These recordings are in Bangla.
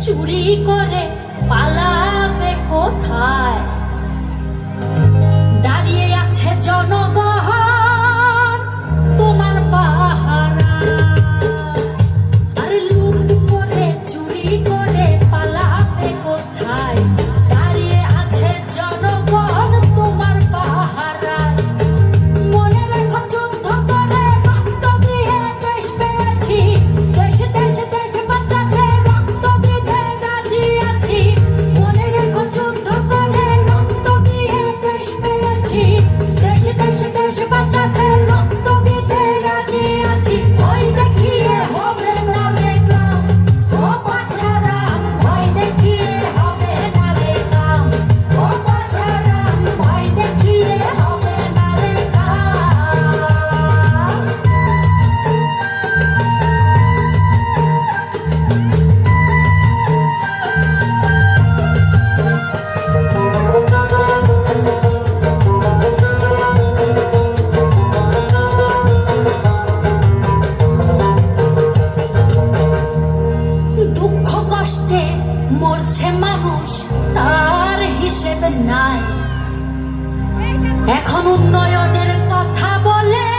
চুরি করে পালাবে কোথায়? দাঁড়িয়ে আছে জনগণ তোমার পাহারা। আরে লুট করে চুরি করে পালাবে কোথায়? দাঁড়িয়ে আছে জনগণ তোমার পাহারায়। মনে রেখো যুদ্ধ করে রক্ত দিয়ে দেশ পেয়েছি, দেশে দেশে দেশে বাঁচাতে রক্ত দিতে রাজি আছি। মনে রেখো যুদ্ধ করে রক্ত দিয়ে দেশ পেয়েছি, দেশে দেশে দেশে বাঁচাতে রক্ত দিতে রাজি আছি। ভয় দেখিয়ে হবে না রে কাম, ও বাছারাম ভয় দেখিয়ে হবে না রে কাম, ও বাছারাম ভয় দেখিয়ে হবে না রে কাম। দুঃখ কষ্টে মরছে মানুষ, তার হিসেব নাই। এখন উন্নয়নের কথা বলে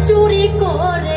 চুরি করে